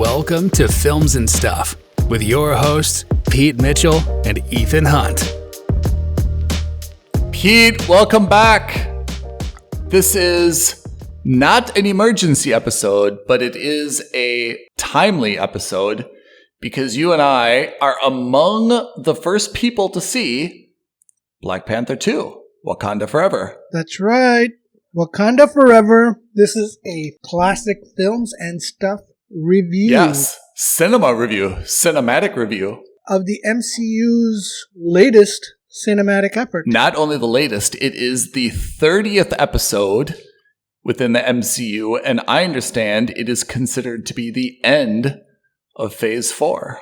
Welcome to Films and Stuff with your hosts, Pete Mitchell and Ethan Hunt. Pete, welcome back. This is not an emergency episode, but it is a timely episode because you and I are among the first people to see Black Panther 2, Wakanda Forever. That's right. Wakanda Forever. This is a classic Films and Stuff review. Yes, cinematic review. Of the MCU's latest cinematic effort. Not only the latest, it is the 30th episode within the MCU, and I understand it is considered to be the end of Phase 4.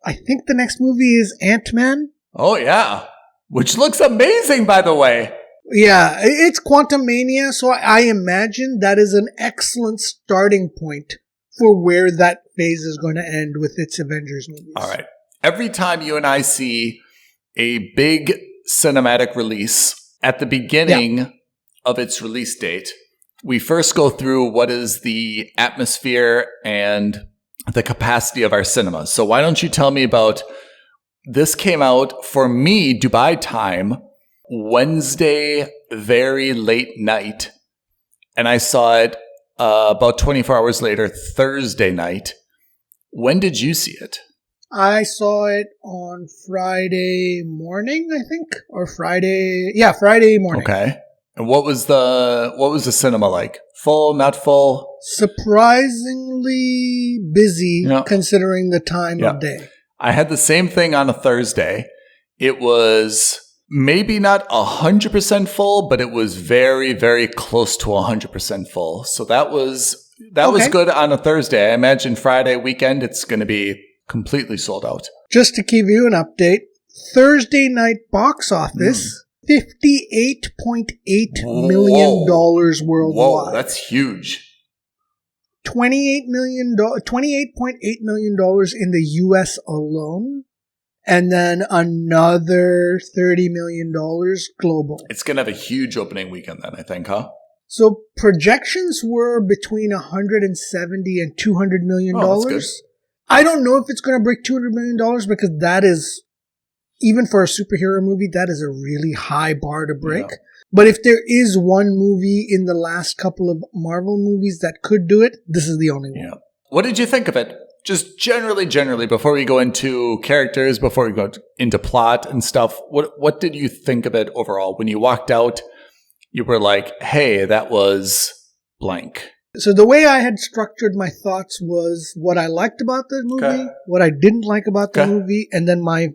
I think the next movie is Ant-Man. Oh, yeah. Which looks amazing, by the way. Yeah, it's Quantumania, so I imagine that is an excellent starting point for where that phase is going to end with its Avengers movies. All right. Every time you and I see a big cinematic release at the beginning of its release date, we first go through what is the atmosphere and the capacity of our cinemas. So why don't you tell me about, this came out for me, Dubai time, Wednesday, very late night. And I saw it about 24 hours later, Thursday night. When did you see it? I saw it on Friday morning, I think, or Friday morning. Okay. And what was the cinema like? Full, not full? Surprisingly busy, considering the time of day. I had the same thing on a Thursday. It was maybe not 100% full, but it was very, very close to 100% full. So that was good on a Thursday. I imagine Friday weekend, it's going to be completely sold out. Just to give you an update, Thursday night box office, $58.8 million worldwide. Whoa, that's huge. $28.8 million in the U.S. alone, and then another $30 million global. It's going to have a huge opening weekend then, I think, huh? So projections were between $170 and $200 million. Oh, that's good. I don't know if it's going to break $200 million because that is, even for a superhero movie, that is a really high bar to break. Yeah. But if there is one movie in the last couple of Marvel movies that could do it, this is the only one. Yeah. What did you think of it? Just generally, before we go into characters, before we go into plot and stuff, what did you think of it overall? When you walked out, you were like, hey, that was blank. So the way I had structured my thoughts was what I liked about the movie, what I didn't like about the movie, and then my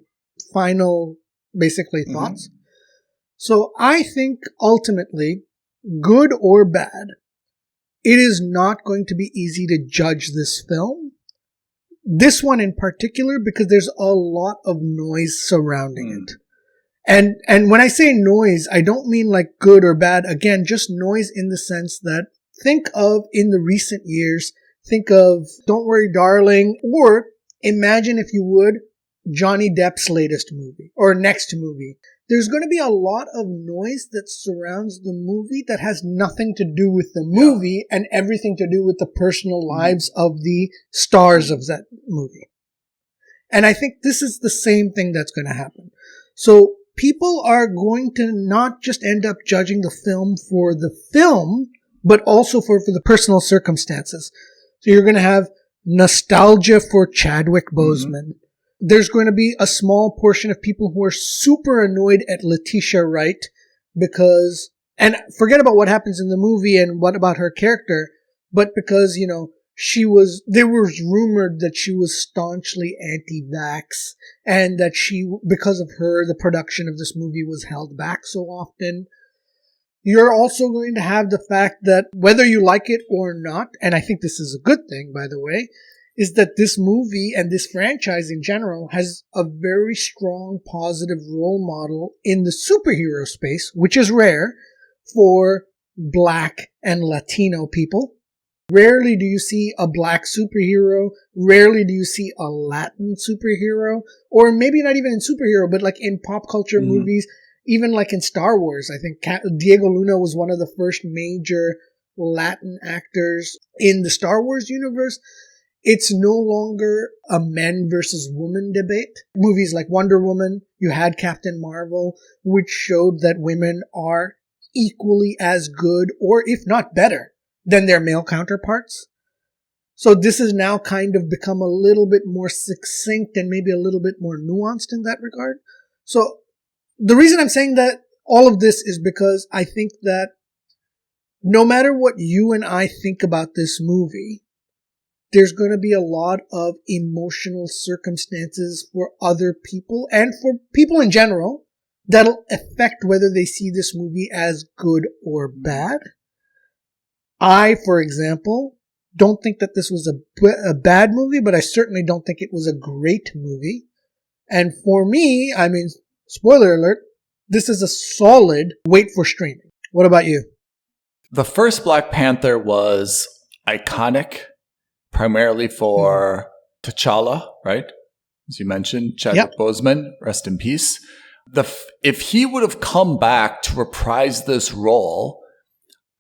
final, basically, thoughts. So I think ultimately, good or bad, it is not going to be easy to judge this film. This one in particular, because there's a lot of noise surrounding it. And when I say noise, I don't mean like good or bad. Again, just noise in the sense that think of in the recent years, think of Don't Worry Darling, or imagine if you would, Johnny Depp's latest movie or next movie. There's going to be a lot of noise that surrounds the movie that has nothing to do with the movie and everything to do with the personal lives of the stars of that movie. And I think this is the same thing that's going to happen. So people are going to not just end up judging the film for the film, but also for the personal circumstances. So you're going to have nostalgia for Chadwick Boseman. There's going to be a small portion of people who are super annoyed at Letitia Wright because, and forget about what happens in the movie and what about her character, but because, there was rumored that she was staunchly anti-vax and that because of her, the production of this movie was held back so often. You're also going to have the fact that whether you like it or not, and I think this is a good thing, by the way, is that this movie and this franchise in general has a very strong positive role model in the superhero space, which is rare for Black and Latino people. Rarely do you see a Black superhero. Rarely do you see a Latin superhero. Or maybe not even in superhero, but like in pop culture movies, even like in Star Wars. I think Diego Luna was one of the first major Latin actors in the Star Wars universe. it's no longer a men versus women debate. Movies like Wonder Woman, you had Captain Marvel, which showed that women are equally as good, or if not better, than their male counterparts. So this has now kind of become a little bit more succinct and maybe a little bit more nuanced in that regard. So the reason I'm saying that all of this is because I think that no matter what you and I think about this movie, there's going to be a lot of emotional circumstances for other people and for people in general that'll affect whether they see this movie as good or bad. I, for example, don't think that this was a bad movie, but I certainly don't think it was a great movie. And for me, I mean, spoiler alert, this is a solid wait for streaming. What about you? The first Black Panther was iconic, primarily for T'Challa, right? As you mentioned, Chadwick Boseman, rest in peace. If he would have come back to reprise this role,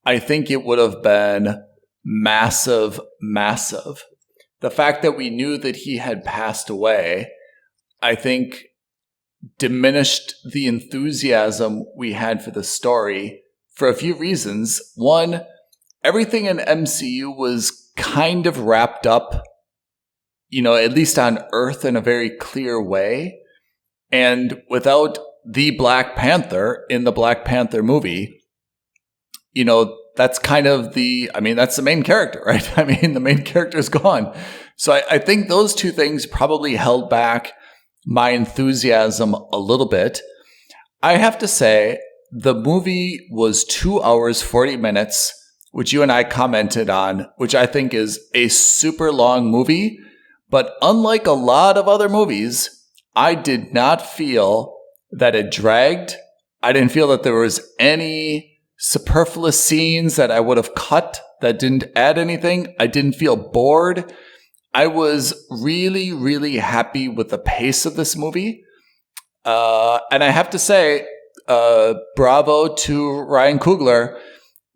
I think it would have been massive. The fact that we knew that he had passed away, I think, diminished the enthusiasm we had for the story for a few reasons. One, everything in MCU was kind of wrapped up, at least on Earth in a very clear way. And without the Black Panther in the Black Panther movie, that's kind of that's the main character, right? I mean, the main character is gone. So I think those two things probably held back my enthusiasm a little bit. I have to say, the movie was 2 hours, 40 minutes, which you and I commented on, which I think is a super long movie. But unlike a lot of other movies, I did not feel that it dragged. I didn't feel that there was any superfluous scenes that I would have cut that didn't add anything. I didn't feel bored. I was really, really happy with the pace of this movie. And I have to say, bravo to Ryan Coogler.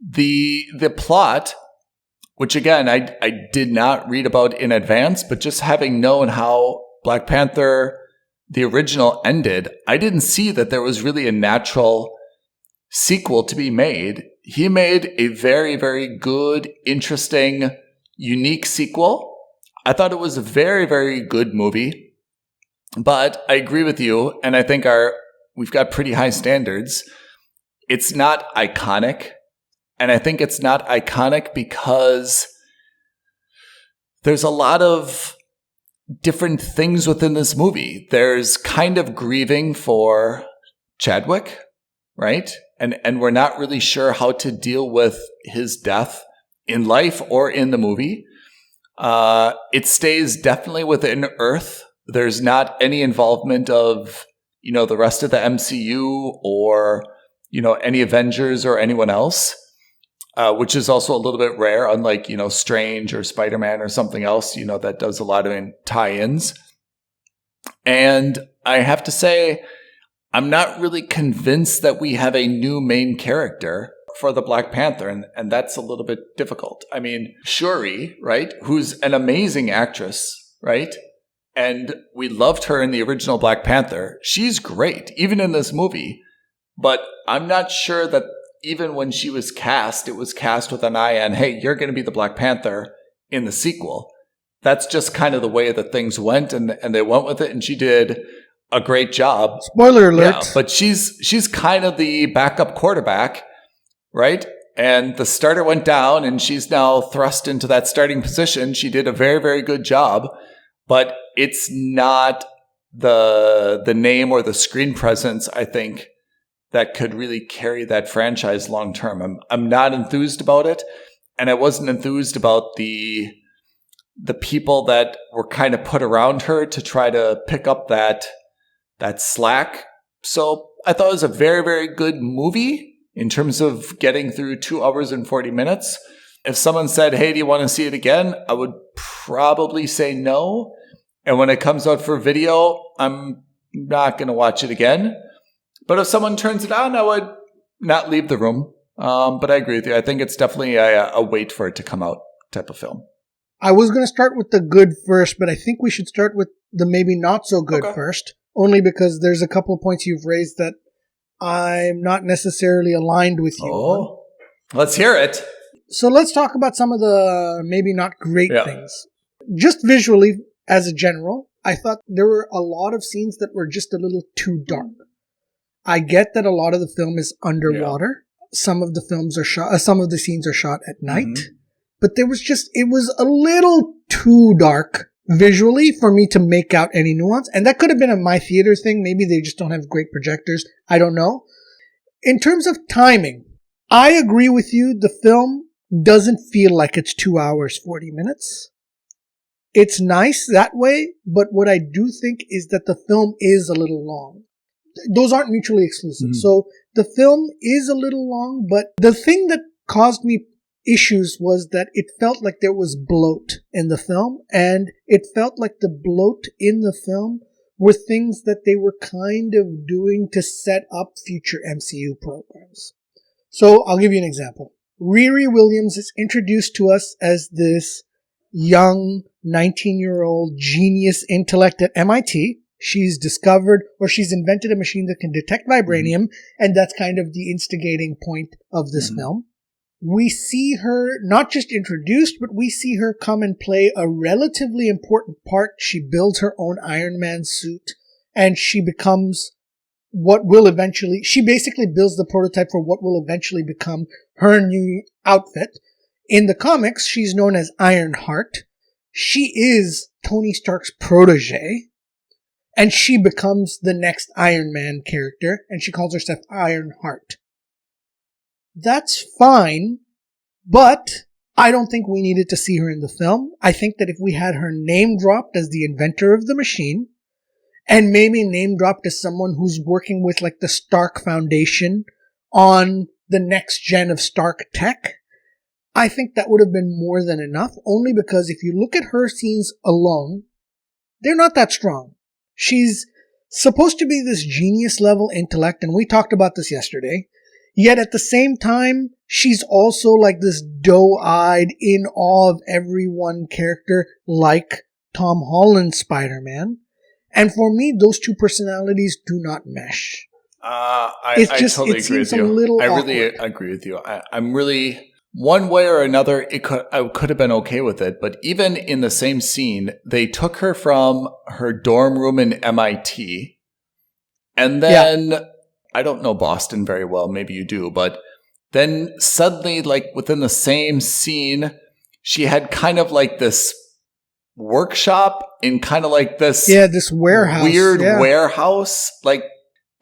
The plot, which again, I did not read about in advance, but just having known how Black Panther, the original, ended, I didn't see that there was really a natural sequel to be made. He made a very, very good, interesting, unique sequel. I thought it was a very, very good movie. But I agree with you, and I think we've got pretty high standards. It's not iconic. And I think it's not iconic because there's a lot of different things within this movie. There's kind of grieving for Chadwick, right? And we're not really sure how to deal with his death in life or in the movie. It stays definitely within Earth. There's not any involvement of, the rest of the MCU or, any Avengers or anyone else, which is also a little bit rare, unlike, Strange or Spider-Man or something else, that does a lot of tie-ins. And I have to say, I'm not really convinced that we have a new main character for the Black Panther, and that's a little bit difficult. I mean, Shuri, right, who's an amazing actress, right? And we loved her in the original Black Panther. She's great, even in this movie. But I'm not sure that even when she was cast, it was cast with an eye on, hey, you're going to be the Black Panther in the sequel. That's just kind of the way that things went, and they went with it, and she did a great job. Spoiler alert. Yeah, but she's kind of the backup quarterback, right? And the starter went down, and she's now thrust into that starting position. She did a very, very good job, but it's not the name or the screen presence, I think, that could really carry that franchise long term. I'm not enthused about it, and I wasn't enthused about the people that were kind of put around her to try to pick up that slack. So I thought it was a very, very good movie in terms of getting through 2 hours and 40 minutes. If someone said, hey, do you want to see it again? I would probably say no. And when it comes out for video, I'm not going to watch it again. But if someone turns it on, I would not leave the room. But I agree with you. I think it's definitely a wait for it to come out type of film. I was going to start with the good first, but I think we should start with the maybe not so good first, only because there's a couple of points you've raised that I'm not necessarily aligned with you on. Let's hear it. So let's talk about some of the maybe not great things. Just visually, as a general, I thought there were a lot of scenes that were just a little too dark. I get that a lot of the film is underwater. Some of the scenes are shot at night. But it was a little too dark visually for me to make out any nuance. And that could have been a my theater thing. Maybe they just don't have great projectors. I don't know. In terms of timing, I agree with you. The film doesn't feel like it's 2 hours, 40 minutes. It's nice that way. But what I do think is that the film is a little long. Those aren't mutually exclusive. So the film is a little long, but the thing that caused me issues was that it felt like there was bloat in the film, and it felt like the bloat in the film were things that they were kind of doing to set up future MCU programs. So I'll give you an example. Riri Williams is introduced to us as this young 19-year-old genius intellect at MIT. She's invented a machine that can detect vibranium, and that's kind of the instigating point of this film. We see her not just introduced, but we see her come and play a relatively important part. She builds her own Iron Man suit, and she becomes she basically builds the prototype for what will eventually become her new outfit. In the comics, she's known as Ironheart. She is Tony Stark's protege. And she becomes the next Iron Man character, and she calls herself Ironheart. That's fine, but I don't think we needed to see her in the film. I think that if we had her name dropped as the inventor of the machine, and maybe name dropped as someone who's working with like the Stark Foundation on the next gen of Stark tech, I think that would have been more than enough, only because if you look at her scenes alone, they're not that strong. She's supposed to be this genius level intellect, and we talked about this yesterday. Yet at the same time, she's also like this doe-eyed, in awe of everyone character like Tom Holland's Spider-Man. And for me, those two personalities do not mesh. I totally agree with you. I really agree with you. I'm really... One way or another, I could have been okay with it, but even in the same scene, they took her from her dorm room in MIT, and then, I don't know Boston very well, maybe you do, but then suddenly, like within the same scene, she had kind of like this workshop in kind of like this warehouse, weird warehouse, like.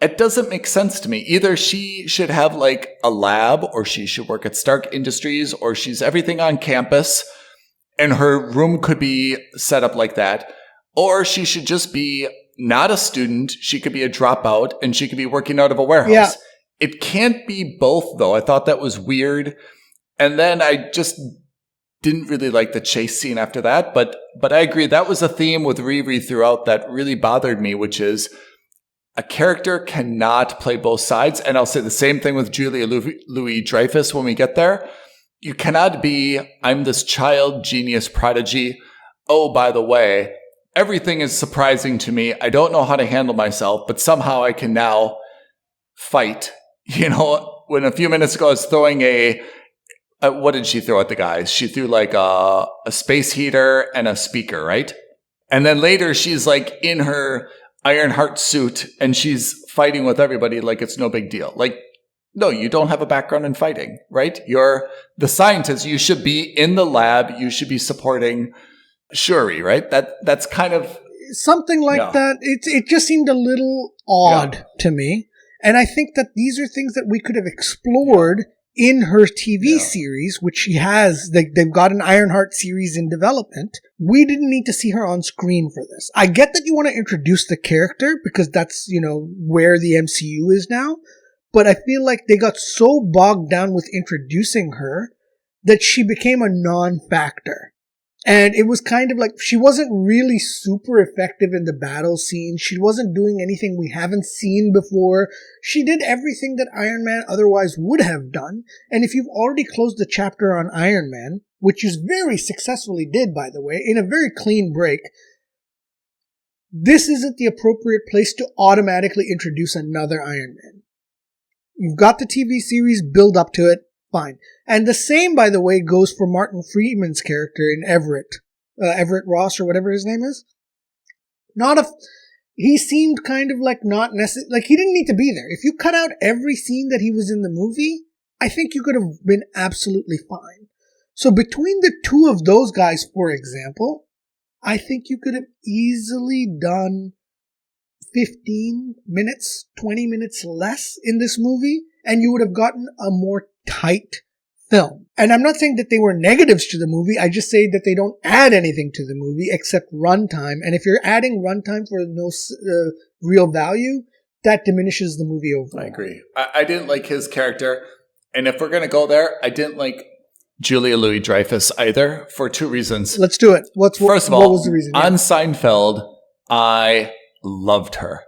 It doesn't make sense to me. Either she should have like a lab, or she should work at Stark Industries, or she's everything on campus and her room could be set up like that. Or she should just be not a student. She could be a dropout and she could be working out of a warehouse. Yeah. It can't be both though. I thought that was weird. And then I just didn't really like the chase scene after that. But I agree. That was a theme with Riri throughout that really bothered me, which is a character cannot play both sides. And I'll say the same thing with Julia Louis-Dreyfus when we get there. You cannot be, I'm this child genius prodigy. Oh, by the way, everything is surprising to me. I don't know how to handle myself, but somehow I can now fight. You know, when a few minutes ago I was throwing what did she throw at the guys? She threw like a space heater and a speaker, right? And then later she's like in her Ironheart suit and she's fighting with everybody like it's no big deal. Like, no, you don't have a background in fighting, right? You're the scientist. You should be in the lab. You should be supporting Shuri, right? That's kind of something like that. It just seemed a little odd to me. And I think that these are things that we could have explored in her TV series, which she has. They've got an Ironheart series in development. We didn't need to see her on screen for this. I get that you want to introduce the character because that's, where the MCU is now. But I feel like they got so bogged down with introducing her that she became a non-factor. And it was kind of like she wasn't really super effective in the battle scene. She wasn't doing anything we haven't seen before. She did everything that Iron Man otherwise would have done. And if you've already closed the chapter on Iron Man, which is very successfully did, by the way, in a very clean break, this isn't the appropriate place to automatically introduce another Iron Man. You've got the TV series, build up to it, fine. And the same, by the way, goes for Martin Freeman's character in Everett Ross or whatever his name is. He seemed kind of like not necessary, like he didn't need to be there. If you cut out every scene that he was in the movie, I think you could have been absolutely fine. So between the two of those guys, for example, I think you could have easily done 15 minutes, 20 minutes less in this movie, and you would have gotten a more tight film. And I'm not saying that they were negatives to the movie, I just say that they don't add anything to the movie except runtime. And if you're adding runtime for no real value, that diminishes the movie overall. I agree. I didn't like his character. And if we're going to go there, I didn't like Julia Louis-Dreyfus either, for two reasons. Let's do it. First of all, what was the reason? On Seinfeld, I loved her.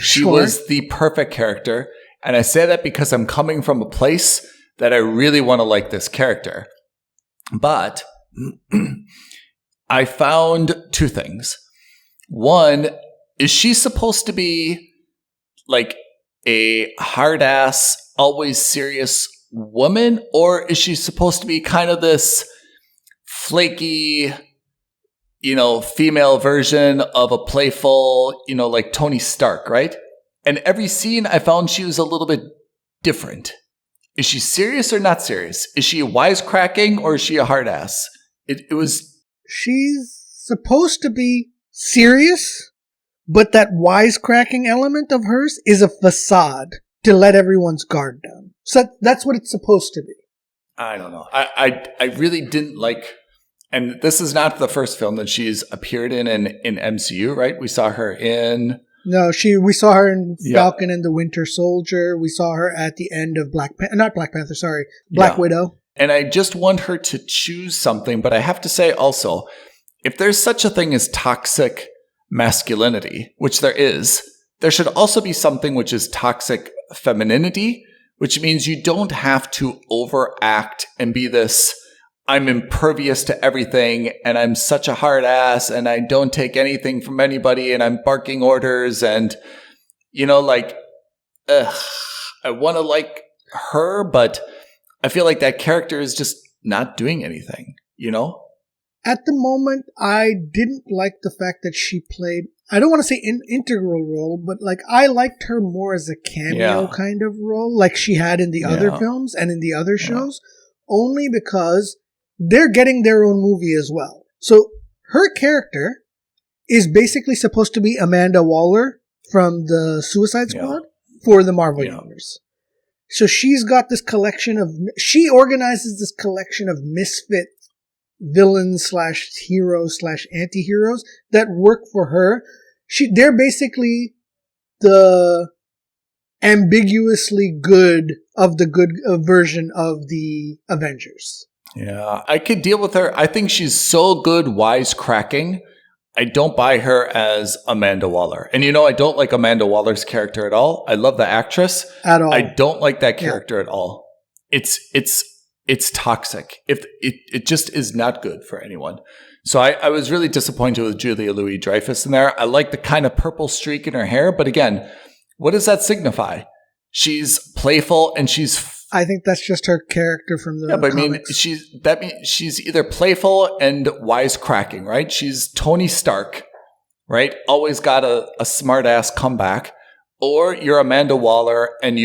She was the perfect character. And I say that because I'm coming from a place that I really want to like this character. But I found two things. One, is she supposed to be like a hard-ass, always serious woman, or is she supposed to be kind of this flaky, female version of a playful, like Tony Stark, right? And every scene I found she was a little bit different. Is she serious or not serious? Is she wisecracking or is she a hard ass? She's supposed to be serious, but that wisecracking element of hers is a facade to let everyone's guard down. So that's what it's supposed to be. I don't know. I really didn't like, and this is not the first film that she's appeared in MCU, right? We saw her in... No, we saw her in Falcon and the Winter Soldier. We saw her at the end of Black Widow. And I just want her to choose something, but I have to say also, if there's such a thing as toxic masculinity, which there is, there should also be something which is toxic femininity, which means you don't have to overact and be this, I'm impervious to everything and I'm such a hard ass and I don't take anything from anybody and I'm barking orders and, I want to like her, but I feel like that character is just not doing anything, At the moment, I didn't like the fact that she played, I don't want to say an integral role, but like I liked her more as a cameo kind of role, like she had in the other films and in the other shows, only because they're getting their own movie as well. So her character is basically supposed to be Amanda Waller from the Suicide Squad for the Marvel Universe. So she's got this collection she organizes this collection of misfit villains / heroes / anti-heroes that work for her. They're basically the ambiguously good of the good version of the Avengers. Yeah, I could deal with her. I think she's so good wisecracking. I don't buy her as Amanda Waller. And I don't like Amanda Waller's character at all. I love the actress. At all. I don't like that character at all. It's toxic. It just is not good for anyone. So I was really disappointed with Julia Louis-Dreyfus in there. I like the kind of purple streak in her hair. But again, what does that signify? She's playful and I think that's just her character from the comics. She's either playful and wisecracking, right? She's Tony Stark, right? Always got a smart ass comeback. Or you're Amanda Waller and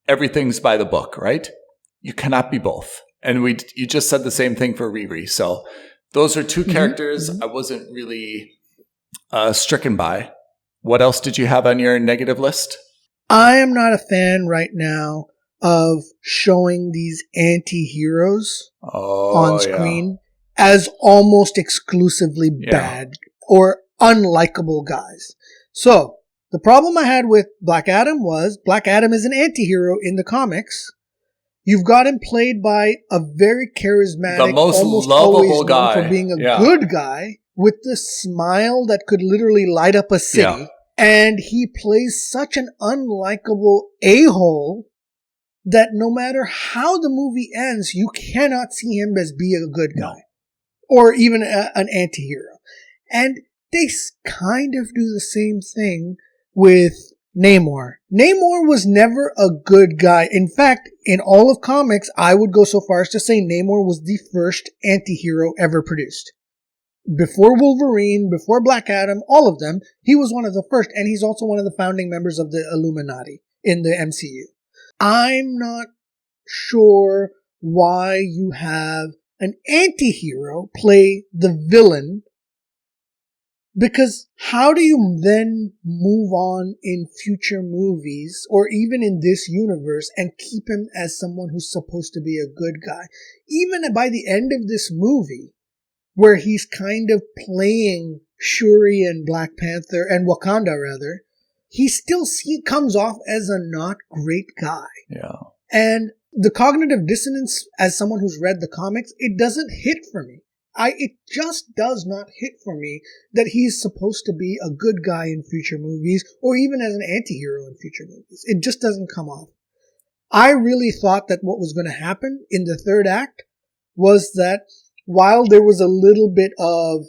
everything's by the book, right? You cannot be both. And you just said the same thing for Riri. So those are two characters I wasn't really stricken by. What else did you have on your negative list? I am not a fan right now of showing these anti-heroes on screen as almost exclusively bad or unlikable guys. So the problem I had with Black Adam was Black Adam is an anti-hero in the comics. You've got him played by a very charismatic, the most almost lovable guy for being a good guy with the smile that could literally light up a city. And he plays such an unlikable a-hole that no matter how the movie ends, you cannot see him as being a good guy or even an anti-hero. And they kind of do the same thing with Namor. Namor was never a good guy. In fact, in all of comics, I would go so far as to say Namor was the first anti-hero ever produced. Before Wolverine, before Black Adam, all of them, he was one of the first, and he's also one of the founding members of the Illuminati in the MCU. I'm not sure why you have an anti-hero play the villain, because how do you then move on in future movies or even in this universe and keep him as someone who's supposed to be a good guy? Even by the end of this movie, where he's kind of playing Shuri and Black Panther and Wakanda rather, he comes off as a not great guy. Yeah. And the cognitive dissonance, as someone who's read the comics, it doesn't hit for me. It just does not hit for me that he's supposed to be a good guy in future movies or even as an anti-hero in future movies. It just doesn't come off. I really thought that what was going to happen in the third act was that while there was a little bit of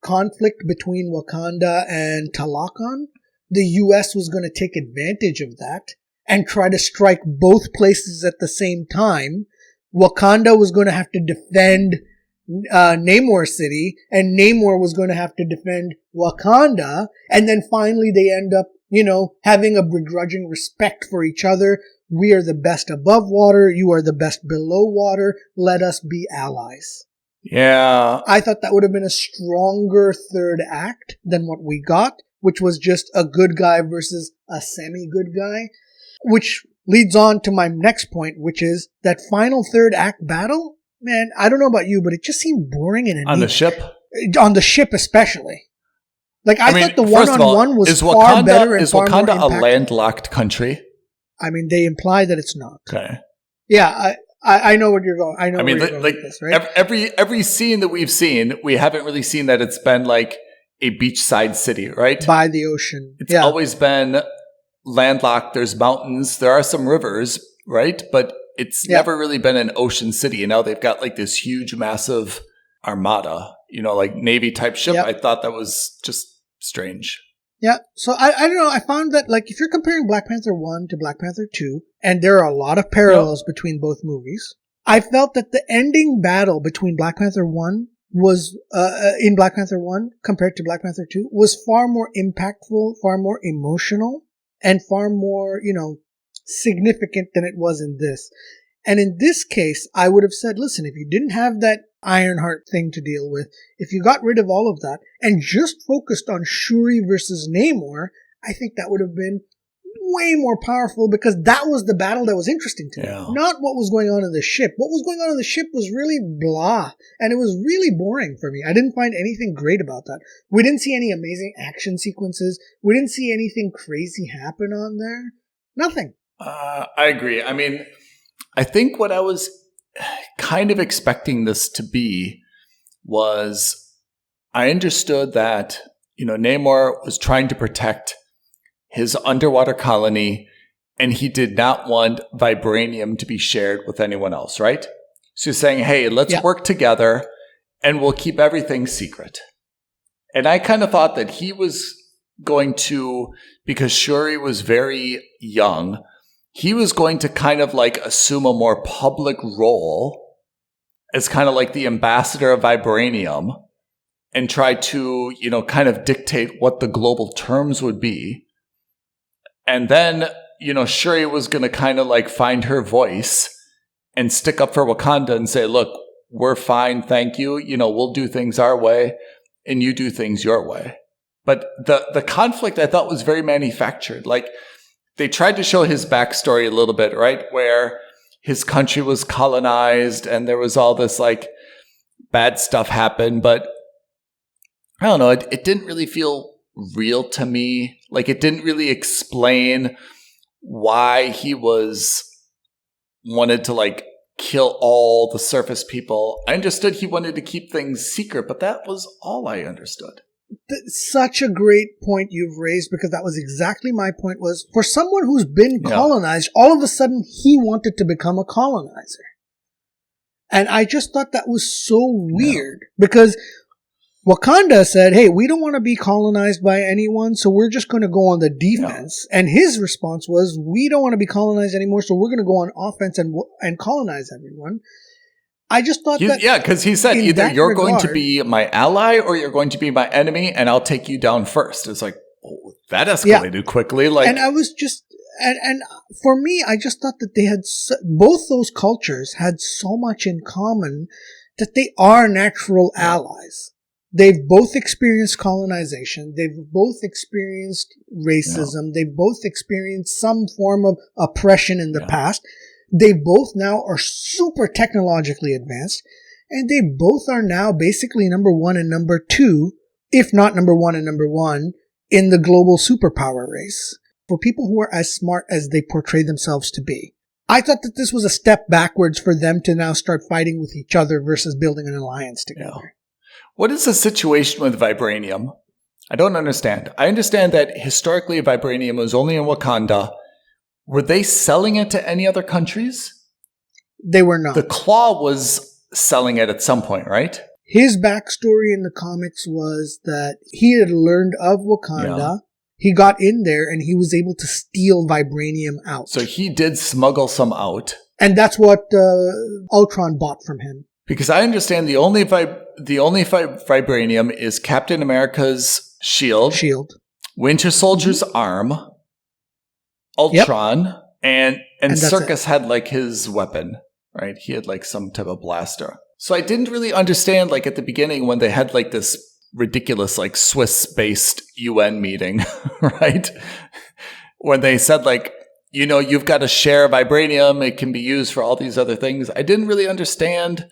conflict between Wakanda and Talokan, the US was going to take advantage of that and try to strike both places at the same time. Wakanda was going to have to defend Namor City, and Namor was going to have to defend Wakanda, and then finally they end up, having a begrudging respect for each other. We are the best above water, you are the best below water, let us be allies. Yeah. I thought that would have been a stronger third act than what we got, which was just a good guy versus a semi-good guy, which leads on to my next point, which is that final third act battle. Man, I don't know about you, but it just seemed boring and anemic. On the ship? On the ship especially. Like, I thought the one-on-one was far better and far more impactful. Is Wakanda a landlocked country? I mean, they imply that it's not. Okay. Yeah, I know what you're going. I know where you're going with this, right? Every scene that we've seen, we haven't really seen that it's been like a beachside city, right? By the ocean. It's always been landlocked. There's mountains. There are some rivers, right? But it's never really been an ocean city. And now they've got like this huge, massive armada, like Navy type ship. I thought that was just strange. Yeah. So I don't know. I found that like if you're comparing Black Panther 1 to Black Panther 2, and there are a lot of parallels between both movies, I felt that the ending battle between Black Panther 1 was, in Black Panther 1 compared to Black Panther 2 was far more impactful, far more emotional, and far more, significant than it was in this. And in this case, I would have said, listen, if you didn't have that Ironheart thing to deal with, if you got rid of all of that and just focused on Shuri versus Namor, I think that would have been way more powerful, because that was the battle that was interesting to me. Not what was going on in the ship. What was going on in the ship was really blah, and it was really boring for me. I didn't find anything great about that. We didn't see any amazing action sequences. We didn't see anything crazy happen on there. Nothing. I agree. I mean, I think what I was kind of expecting this to be was I understood that, Namor was trying to protect his underwater colony, and he did not want vibranium to be shared with anyone else, right? So he's saying, hey, let's work together and we'll keep everything secret. And I kind of thought that he was going to, because Shuri was very young, he was going to kind of like assume a more public role as kind of like the ambassador of vibranium and try to, kind of dictate what the global terms would be. And then, Shuri was going to kind of like find her voice and stick up for Wakanda and say, look, we're fine. Thank you. We'll do things our way and you do things your way. But the conflict I thought was very manufactured. Like, they tried to show his backstory a little bit, right? Where his country was colonized and there was all this like bad stuff happen. But I don't know, it didn't really feel real to me. Like, it didn't really explain why he wanted to like kill all the surface people. I understood he wanted to keep things secret, but that was all I understood. Such a great point you've raised, because that was exactly my point. Was for someone who's been colonized, all of a sudden he wanted to become a colonizer. And I just thought that was so weird, because Wakanda said, hey, we don't want to be colonized by anyone, so we're just going to go on the defense. And his response was, we don't want to be colonized anymore, so we're going to go on offense and colonize everyone. I just thought that... Yeah, because he said, either you're going to be my ally or you're going to be my enemy, and I'll take you down first. It's like, oh, that escalated quickly. And I was just... And for me, I just thought that they had... both those cultures had so much in common that they are natural allies. They've both experienced colonization. They've both experienced racism. They've both experienced some form of oppression in the past. They both now are super technologically advanced. And they both are now basically number one and number two, if not number one and number one, in the global superpower race. For people who are as smart as they portray themselves to be. I thought that this was a step backwards for them to now start fighting with each other versus building an alliance together. Yeah. What is the situation with vibranium? I don't understand. I understand that historically vibranium was only in Wakanda. Were they selling it to any other countries? They were not. The Claw was selling it at some point, right? His backstory in the comics was that he had learned of Wakanda. Yeah. He got in there and he was able to steal vibranium out. So he did smuggle some out. And that's what Ultron bought from him. Because I understand the only vibranium is Captain America's shield, Winter Soldier's arm, Ultron, and Circus had like his weapon, right? He had like some type of blaster. So I didn't really understand, like at the beginning when they had like this ridiculous like Swiss-based UN meeting, right? When they said like, you know, you've got to share vibranium, it can be used for all these other things. I didn't really understand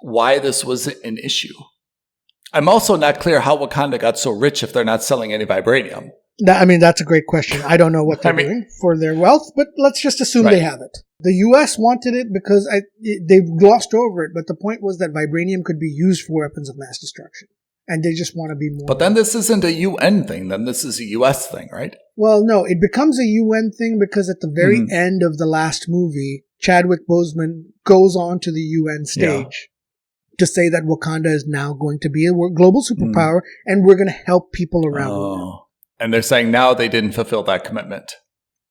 why this was an issue. I'm also not clear how Wakanda got so rich if they're not selling any vibranium. That's a great question. I don't know what they're doing for their wealth, but let's just assume they have it. The U.S. wanted it because they've glossed over it, but the point was that vibranium could be used for weapons of mass destruction. And they just want to be more... But then this isn't a UN thing. Then this is a U.S. thing, right? Well, no. It becomes a UN thing because at the very end of the last movie, Chadwick Boseman goes on to the UN stage to say that Wakanda is now going to be a global superpower and we're going to help people around the world. And they're saying now they didn't fulfill that commitment.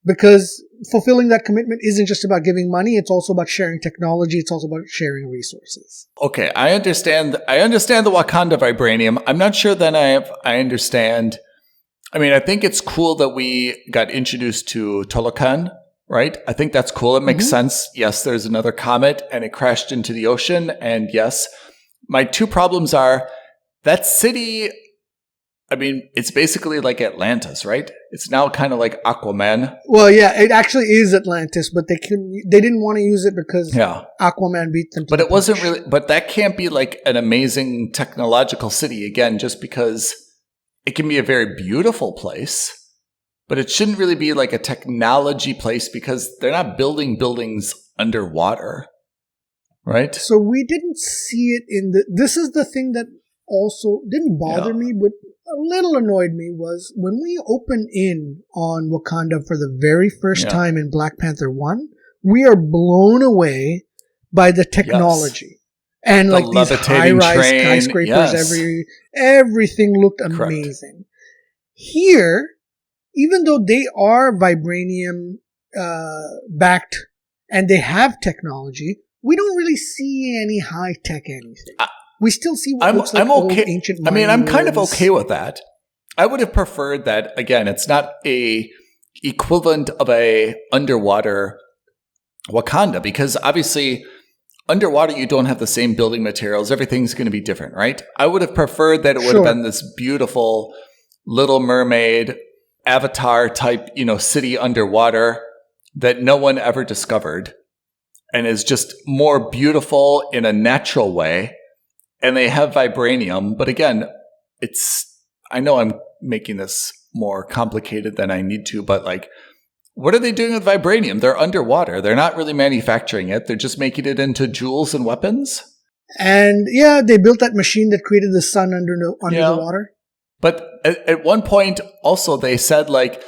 Because fulfilling that commitment isn't just about giving money, it's also about sharing technology, it's also about sharing resources. Okay, I understand the Wakanda vibranium. I'm not sure that I understand. I mean, I think it's cool that we got introduced to Talokan, right? I think that's cool. It makes sense. Yes, there's another comet and it crashed into the ocean. And yes, my two problems are that city... I mean, it's basically like Atlantis, right? It's now kind of like Aquaman. Well, yeah, it actually is Atlantis, but they didn't want to use it because Aquaman beat them to But the it wasn't really, but that can't be like an amazing technological city again, just because it can be a very beautiful place, but it shouldn't really be like a technology place because they're not building buildings underwater, right? So we didn't see it this is the thing that also didn't bother me, but a little annoyed me was when we open in on Wakanda for the very first time in Black Panther 1, we are blown away by the technology. And like these high-rise skyscrapers, everything looked amazing. Here, even though they are vibranium backed and they have technology, we don't really see any high-tech anything. We still see what looks like old ancient mining I'm kind of ruins. okay with that. I would have preferred that, again, it's not a equivalent of a underwater Wakanda, because obviously underwater you don't have the same building materials. Everything's going to be different, right? I would have preferred that it would have been this beautiful Little Mermaid, Avatar type, city underwater that no one ever discovered and is just more beautiful in a natural way. And they have vibranium, but again, I know I'm making this more complicated than I need to, but like, what are they doing with vibranium? They're underwater. They're not really manufacturing it. They're just making it into jewels and weapons. And they built that machine that created the sun under the water. But at one point, also, they said, like,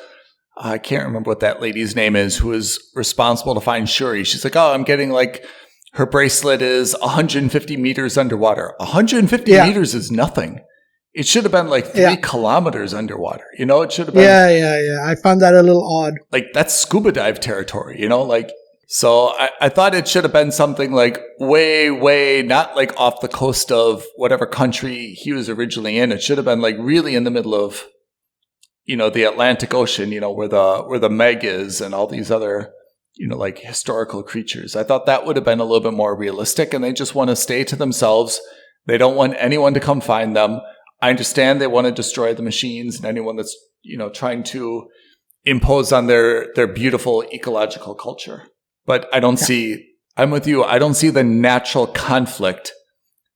I can't remember what that lady's name is who is responsible to find Shuri. She's like, oh, I'm getting like, her bracelet is 150 meters underwater. 150 meters is nothing. It should have been like 3 kilometers underwater. You know, it should have been. Yeah. I found that a little odd. Like, that's scuba dive territory, you know? Like, so I thought it should have been something like way, not like off the coast of whatever country he was originally in. It should have been like really in the middle of, you know, the Atlantic Ocean, you know, where the Meg is and all these other, you know, like historical creatures. I thought that would have been a little bit more realistic, and they just want to stay to themselves. They don't want anyone to come find them. I understand they want to destroy the machines and anyone that's, you know, trying to impose on their beautiful ecological culture. But I don't see, I'm with you, I don't see the natural conflict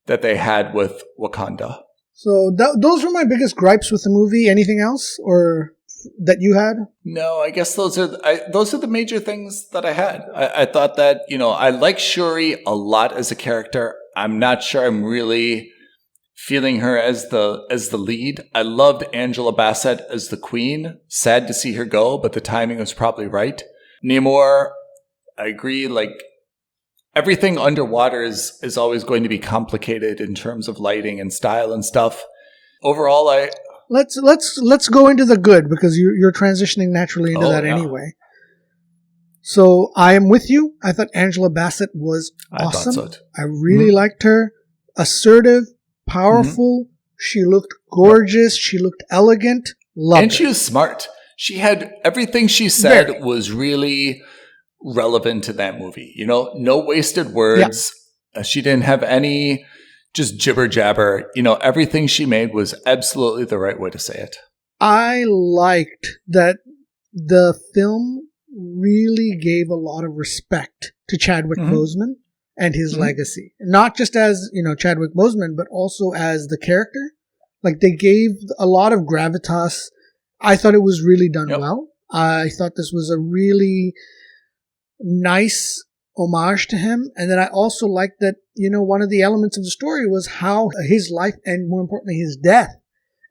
that they had with Wakanda. So those were my biggest gripes with the movie. Anything else or that you had? No, I guess those are the major things that I had. I thought that, you know, I like Shuri a lot as a character. I'm not sure I'm really feeling her as the lead. I loved Angela Bassett as the queen. Sad to see her go, but the timing was probably right. Namor, I agree, like everything underwater is always going to be complicated in terms of lighting and style and stuff. Overall, let's go into the good, because you're transitioning naturally into that anyway. So I am with you. I thought Angela Bassett was awesome. I thought so. I really liked her. Assertive, powerful. She looked gorgeous. She looked elegant. Loved her. And she was smart. She had everything she said was really relevant to that movie. You know, no wasted words. She didn't have any just jibber jabber. You know, everything she made was absolutely the right way to say it. I liked that the film really gave a lot of respect to Chadwick Boseman and his legacy. Not just as, you know, Chadwick Boseman, but also as the character. Like, they gave a lot of gravitas. I thought it was really done well. I thought this was a really nice homage to him. And then I also liked that, you know, one of the elements of the story was how his life, and more importantly his death,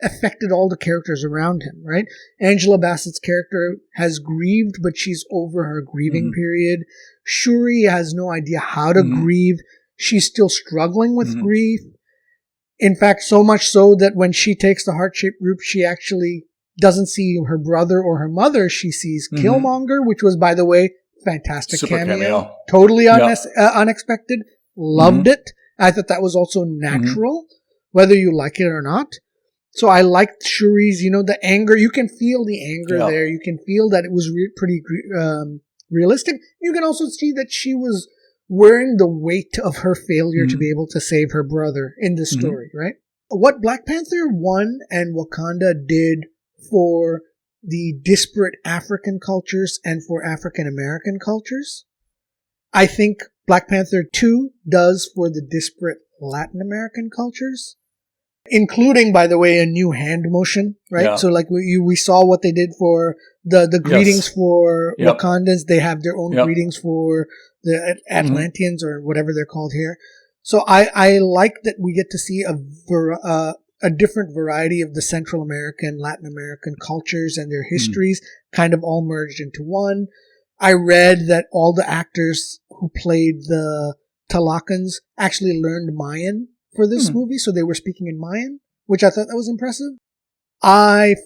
affected all the characters around him, right? Angela Bassett's character has grieved, but she's over her grieving period. Shuri has no idea how to grieve. She's still struggling with grief. In fact, so much so that when she takes the heart-shaped group, she actually doesn't see her brother or her mother. She sees Killmonger, which was, by the way, fantastic cameo. Totally unexpected. Loved it. I thought that was also natural, whether you like it or not. So I liked Shuri's, you know, the anger. You can feel the anger there. You can feel that it was pretty realistic. You can also see that she was wearing the weight of her failure to be able to save her brother in the story, right? What Black Panther 1 and Wakanda did for the disparate African cultures and for African American cultures, I think Black Panther 2 does for the disparate Latin American cultures, including, by the way, a new hand motion, right? Yeah. So like we saw what they did for the greetings for Wakandans. They have their own greetings for the Atlanteans or whatever they're called here. So I like that we get to see a different variety of the Central American, Latin American cultures and their histories kind of all merged into one. I read that all the actors who played the Talakans actually learned Mayan for this movie, so they were speaking in Mayan, which I thought that was impressive. I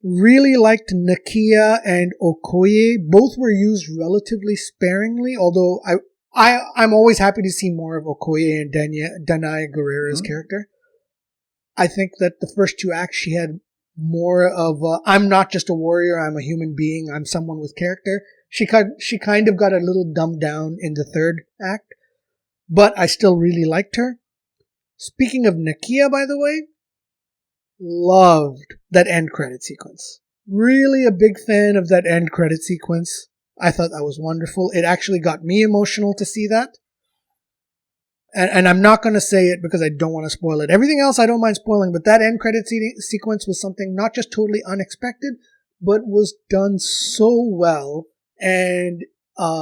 really liked Nakia and Okoye. Both were used relatively sparingly, although I'm always happy to see more of Okoye and Danai Gurira's character. I think that the first 2 acts, she had more of I'm not just a warrior, I'm a human being, I'm someone with character. She kind of got a little dumbed down in the 3rd act, but I still really liked her. Speaking of Nakia, by the way, loved that end credit sequence. Really a big fan of that end credit sequence. I thought that was wonderful. It actually got me emotional to see that. And I'm not going to say it because I don't want to spoil it. Everything else I don't mind spoiling, but that end credit sequence was something not just totally unexpected, but was done so well. And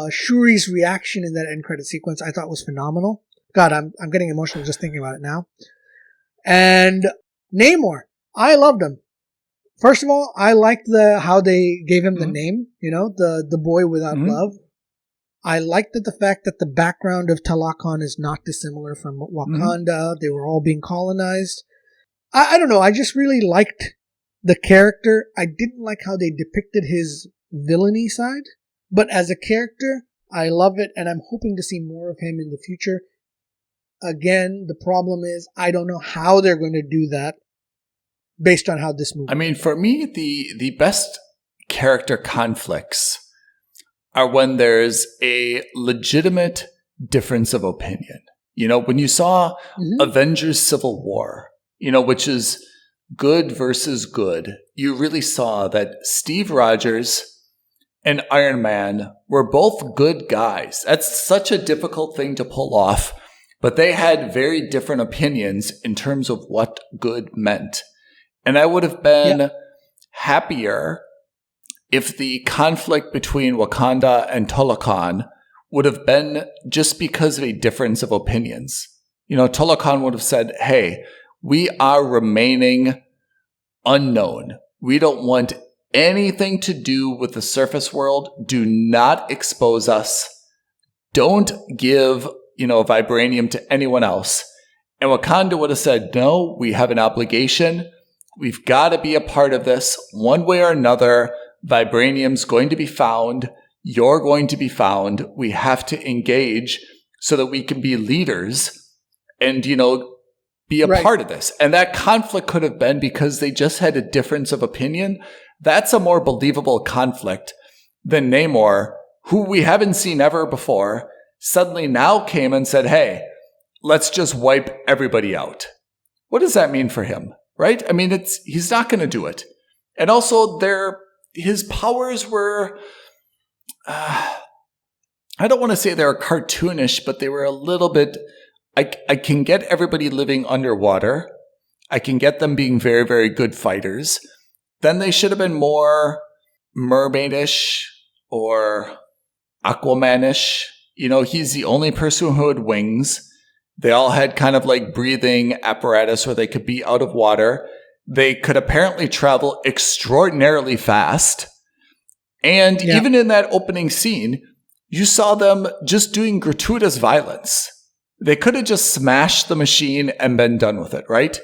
Shuri's reaction in that end credit sequence I thought was phenomenal. God, I'm getting emotional just thinking about it now. And Namor. I loved him. First of all, I liked how they gave him the name, the boy without love. I liked the fact that the background of Talokan is not dissimilar from Wakanda. They were all being colonized. I don't know. I just really liked the character. I didn't like how they depicted his villainy side. But as a character, I love it, and I'm hoping to see more of him in the future. Again, the problem is I don't know how they're going to do that based on how this movie. I mean, for me, the best character conflicts are when there's a legitimate difference of opinion. When you saw Avengers Civil War, which is good versus good, you really saw that Steve Rogers and Iron Man were both good guys. That's such a difficult thing to pull off, but they had very different opinions in terms of what good meant. And I would have been happier if the conflict between Wakanda and Talokan would have been just because of a difference of opinions. Talokan would have said, hey, we are remaining unknown. We don't want anything to do with the surface world. Do not expose us. Don't give, vibranium to anyone else. And Wakanda would have said, no, we have an obligation. We've got to be a part of this one way or another. Vibranium's going to be found. You're going to be found. We have to engage so that we can be leaders and, be a part of this. And that conflict could have been because they just had a difference of opinion. That's a more believable conflict than Namor, who we haven't seen ever before, suddenly now came and said, hey, let's just wipe everybody out. What does that mean for him? Right? I mean, he's not going to do it. And also his powers were, I don't want to say they were cartoonish, but they were a little bit, I can get everybody living underwater. I can get them being very, very good fighters. Then they should have been more mermaidish or Aquamanish. He's the only person who had wings. They all had kind of like breathing apparatus where they could be out of water. They could apparently travel extraordinarily fast. And even in that opening scene, you saw them just doing gratuitous violence. They could have just smashed the machine and been done with it, right?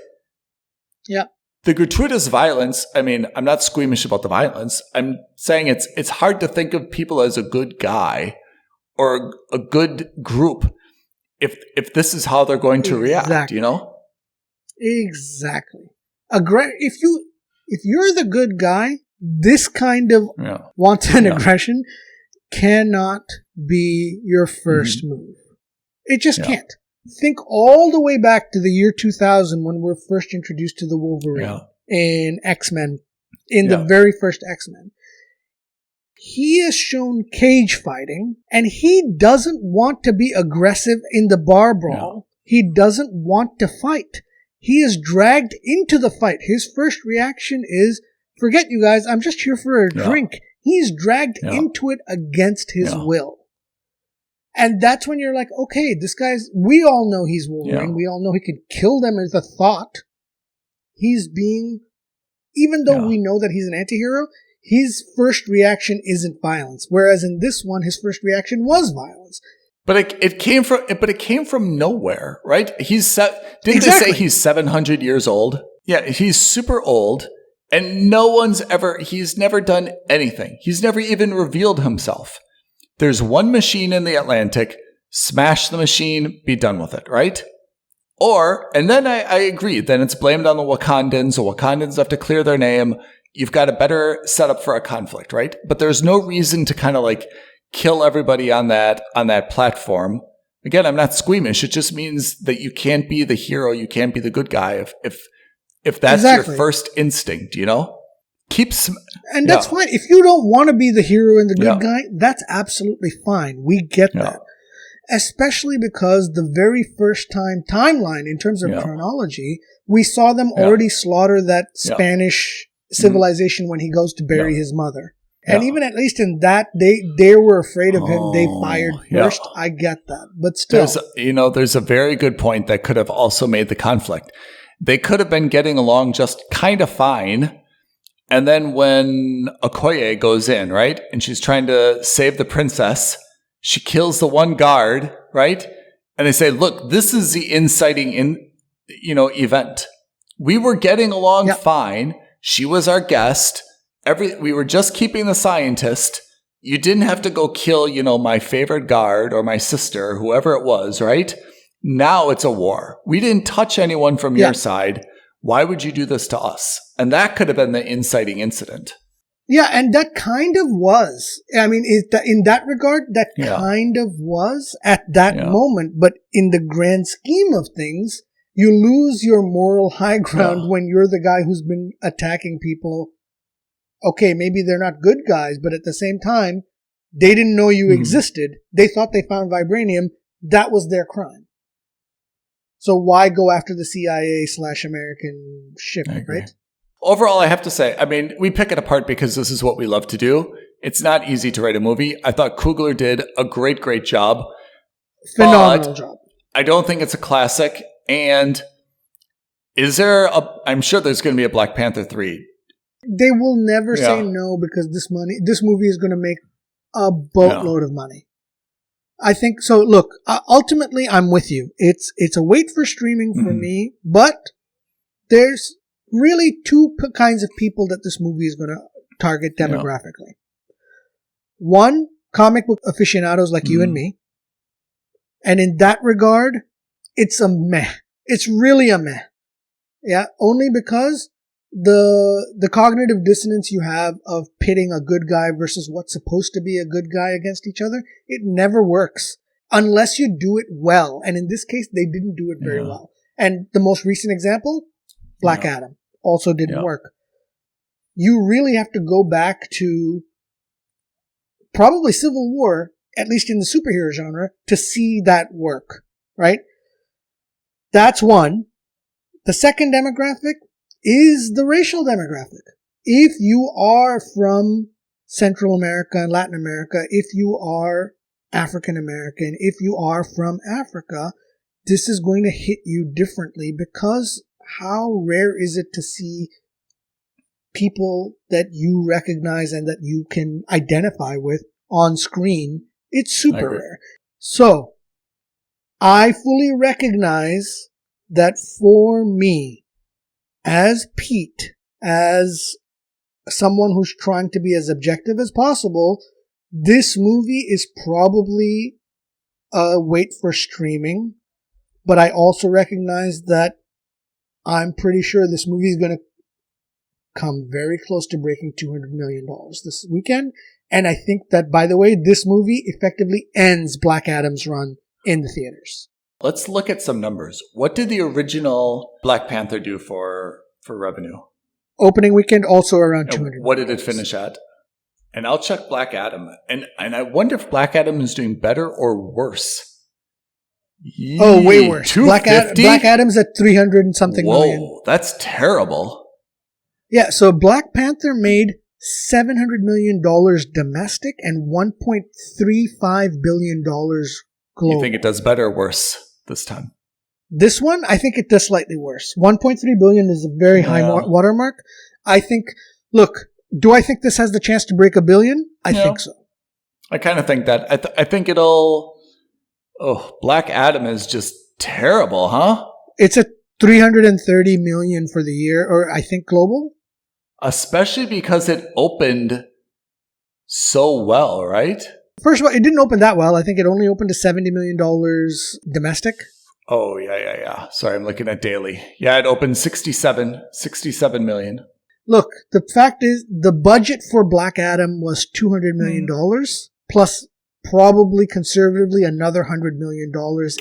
Yeah. The gratuitous violence, I mean, I'm not squeamish about the violence. I'm saying it's hard to think of people as a good guy or a good group if this is how they're going to react, Exactly. If you're the good guy, this kind of wanton aggression cannot be your first move. It just can't. Think all the way back to the year 2000 when we're first introduced to the Wolverine in X-Men, in the very first X-Men. He is shown cage fighting, and he doesn't want to be aggressive in the bar brawl. He doesn't want to fight. He is dragged into the fight. His first reaction is, forget you guys, I'm just here for a drink. He's dragged into it against his will. And that's when you're like, okay, this guy's, we all know he's Wolverine. We all know he could kill them as a thought. He's being, even though we know that he's an anti-hero, his first reaction isn't violence. Whereas in this one, his first reaction was violence. But it came from nowhere, right? They say he's 700 years old? Yeah, he's super old, and he's never done anything. He's never even revealed himself. There's one machine in the Atlantic, smash the machine, be done with it, right? And then I agree, then it's blamed on the Wakandans. The Wakandans have to clear their name. You've got a better setup for a conflict, right? But there's no reason to kind of like kill everybody on that platform. Again, I'm not squeamish. It just means that you can't be the hero, you can't be the good guy if that's your first instinct, And that's fine. If you don't want to be the hero and the good guy, that's absolutely fine. We get that. Especially because the very first timeline, in terms of chronology, we saw them already slaughter that Spanish civilization when he goes to bury his mother. And even at least in that, they were afraid of him. They fired first. I get that. But still. There's a very good point that could have also made the conflict. They could have been getting along just kind of fine. And then when Okoye goes in, right, and she's trying to save the princess, she kills the one guard, right? And they say, look, this is the inciting event. We were getting along fine. She was our guest. We were just keeping the scientist. You didn't have to go kill, my favorite guard or my sister, whoever it was, right? Now it's a war. We didn't touch anyone from your side. Why would you do this to us? And that could have been the inciting incident. Yeah, and that kind of was. I mean, in that regard, that kind of was at that moment. But in the grand scheme of things, you lose your moral high ground when you're the guy who's been attacking people. Okay, maybe they're not good guys, but at the same time, they didn't know you existed. They thought they found vibranium. That was their crime. So why go after the CIA/American ship, right? Overall, I have to say, I mean, we pick it apart because this is what we love to do. It's not easy to write a movie. I thought Coogler did a great, great job. Phenomenal job. I don't think it's a classic. And I'm sure there's going to be a Black Panther 3. They will never say no because this movie is going to make a boatload of money. I think so. Look, ultimately, I'm with you. It's a wait for streaming for me, but there's really two kinds of people that this movie is going to target demographically. One, comic book aficionados like you and me. And in that regard, it's a meh. It's really a meh. Yeah, only because the cognitive dissonance you have of pitting a good guy versus what's supposed to be a good guy against each other, it never works unless you do it well. And in this case, they didn't do it very well. And the most recent example, Black Adam, also didn't work. You really have to go back to probably Civil War, at least in the superhero genre, to see that work, right? That's one. The second demographic is the racial demographic. If you are from Central America and Latin America, if you are African American, if you are from Africa, this is going to hit you differently because how rare is it to see people that you recognize and that you can identify with on screen? It's super rare. So, I fully recognize that for me, as Pete, as someone who's trying to be as objective as possible, this movie is probably a wait for streaming. But I also recognize that I'm pretty sure this movie is going to come very close to breaking $200 million this weekend. And I think that, by the way, this movie effectively ends Black Adam's run in the theaters. Let's look at some numbers. What did the original Black Panther do for revenue? Opening weekend, also around 200. What did it finish at? And I'll check Black Adam. And I wonder if Black Adam is doing better or worse. Oh, way worse. Black Adam's at 300 and something million. Whoa, that's terrible. Yeah, so Black Panther made $700 million domestic and $1.35 billion global. You think it does better or worse this time? This one, I think it does slightly worse. 1.3 billion is a very high watermark. I think, look, do I think this has the chance to break $1 billion? I think so. I kind of think that. I think Black Adam is just terrible, huh? It's at 330 million for the year, or I think global. Especially because it opened so well, right? First of all, it didn't open that well. I think it only opened to $70 million domestic. Oh, yeah. Sorry, I'm looking at daily. Yeah, it opened 67 million. Look, the fact is, the budget for Black Adam was $200 million, plus probably conservatively another $100 million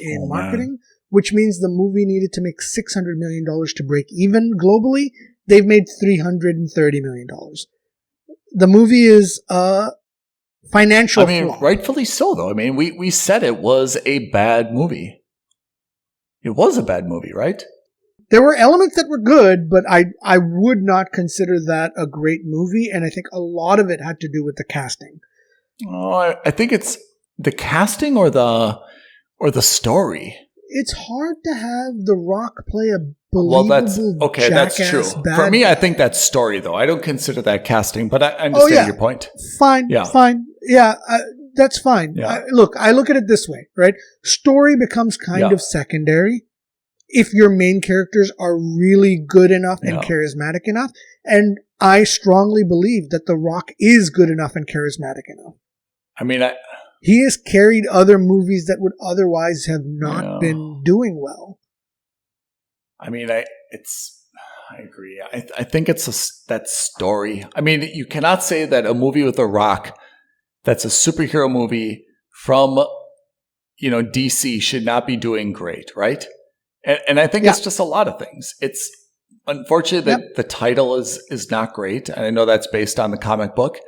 in marketing, which means the movie needed to make $600 million to break even globally. They've made $330 million. The movie is financial flaw. Rightfully so, though. I mean, we said it was a bad movie. It was a bad movie, right? There were elements that were good, but I would not consider that a great movie, and I think a lot of it had to do with the casting. Oh, I think it's the casting or the story. It's hard to have The Rock play a unbelievable. Well, that's true. For me, I think that's story, though. I don't consider that casting, but I understand your point. Fine. Yeah, that's fine. Yeah. I look at it this way, right? Story becomes kind of secondary if your main characters are really good enough and charismatic enough. And I strongly believe that The Rock is good enough and charismatic enough. I mean, he has carried other movies that would otherwise have not been doing well. I mean, I agree. I think it's that story. I mean, you cannot say that a movie with The Rock that's a superhero movie from, DC should not be doing great, right? And I think it's just a lot of things. It's unfortunate that the title is not great. And I know that's based on the comic book.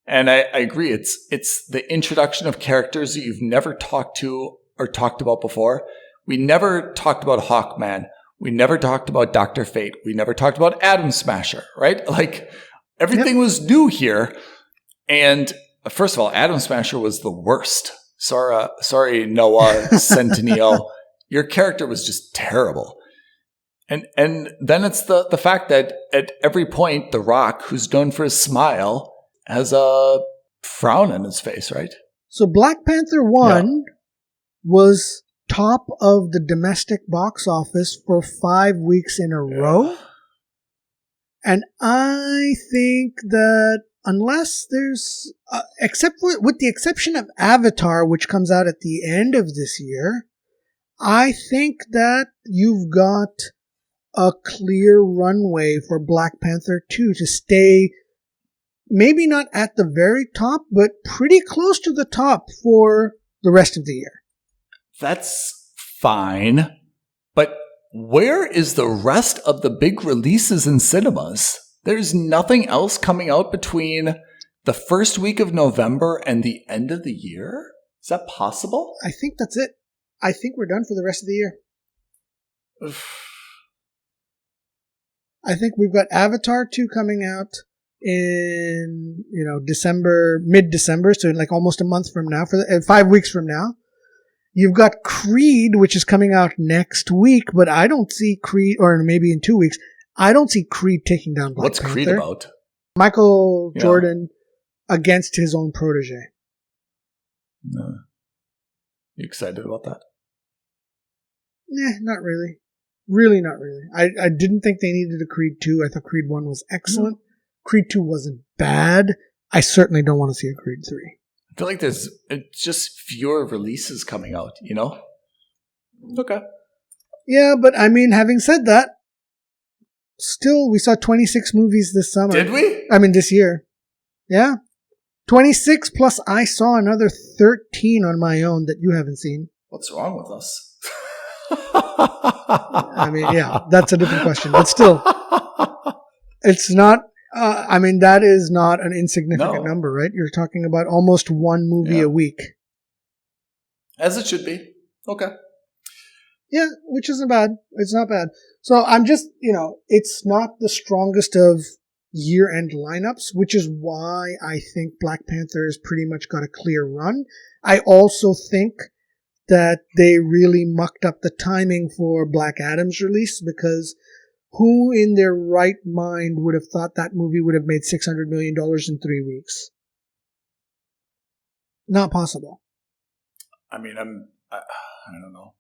And I agree. It's the introduction of characters that you've never talked to or talked about before. We never talked about Hawkman. We never talked about Dr. Fate. We never talked about Atom Smasher, right? Like everything was new here. And first of all, Atom Smasher was the worst. Sorry, Noah Centineo. Your character was just terrible. And then it's the fact that at every point, The Rock, who's known for his smile, has a frown on his face, right? So Black Panther 1 was top of the domestic box office for 5 weeks in a row. And I think that unless there's, with the exception of Avatar, which comes out at the end of this year, I think that you've got a clear runway for Black Panther 2 to stay maybe not at the very top, but pretty close to the top for the rest of the year. That's fine. But where is the rest of the big releases in cinemas? There's nothing else coming out between the first week of November and the end of the year? Is that possible? I think that's it. I think we're done for the rest of the year. I think we've got Avatar 2 coming out in, December, mid-December, so like almost a month from now, 5 weeks from now. You've got Creed, which is coming out next week, but I don't see Creed, or maybe in 2 weeks, I don't see Creed taking down Black Panther. What's Creed about? Michael Jordan against his own protege. No. You excited about that? Nah, not really. Really not really. I didn't think they needed a Creed 2. I thought Creed 1 was excellent. Creed 2 wasn't bad. I certainly don't want to see a Creed 3. I feel like there's just fewer releases coming out, Okay. Yeah, but I mean, having said that, still, we saw 26 movies this summer. Did we? I mean, this year. Yeah. 26 plus I saw another 13 on my own that you haven't seen. What's wrong with us? I mean, yeah, that's a different question. But still, it's not, that is not an insignificant number, right? You're talking about almost one movie a week. As it should be. Okay. Yeah, which isn't bad. It's not bad. So I'm just, it's not the strongest of year-end lineups, which is why I think Black Panther has pretty much got a clear run. I also think that they really mucked up the timing for Black Adam's release, because who in their right mind would have thought that movie would have made $600 million in 3 weeks? Not possible. I mean, I don't know.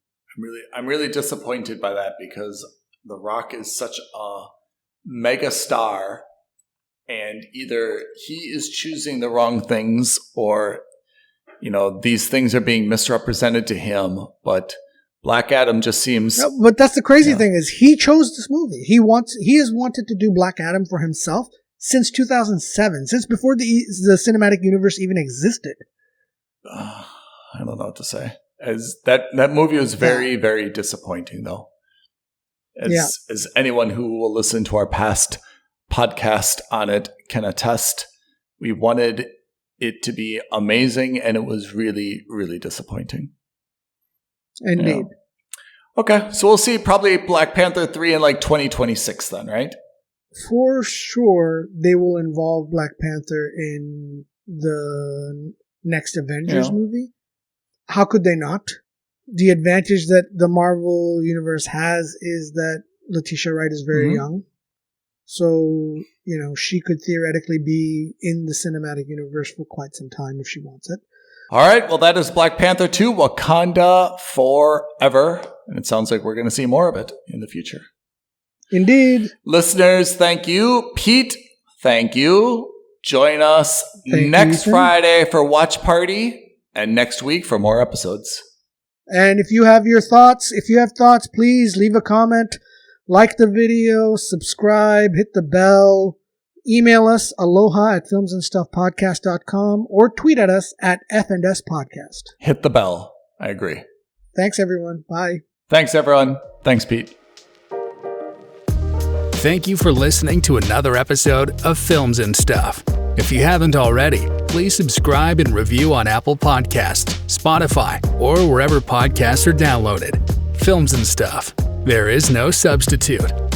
I'm really disappointed by that, because The Rock is such a mega star, and either he is choosing the wrong things, or these things are being misrepresented to him. But Black Adam just seems. No, but that's the crazy thing, is he chose this movie. He has wanted to do Black Adam for himself since 2007, since before the cinematic universe even existed. I don't know what to say. As that movie was very, very disappointing, though. As anyone who will listen to our past podcast on it can attest, we wanted it to be amazing, and it was really, really disappointing. Indeed. Okay, so we'll see probably Black Panther 3 in like 2026 then, right? For sure, they will involve Black Panther in the next Avengers movie. How could they not? The advantage that the Marvel Universe has is that Letitia Wright is very young. So, she could theoretically be in the cinematic universe for quite some time if she wants it. All right. Well, that is Black Panther 2, Wakanda Forever. And it sounds like we're going to see more of it in the future. Indeed. Listeners, thank you. Pete, thank you. Join us next Friday for Watch Party and next week for more episodes. And if you have thoughts, please leave a comment, like the video, subscribe, hit the bell, email us aloha@filmsandstuffpodcast.com or tweet at us at F&S Podcast. Hit the bell. I agree. Thanks, everyone. Bye. Thanks, everyone. Thanks, Pete. Thank you for listening to another episode of Films and Stuff. If you haven't already, please subscribe and review on Apple Podcasts, Spotify, or wherever podcasts are downloaded. Films and Stuff. There is no substitute.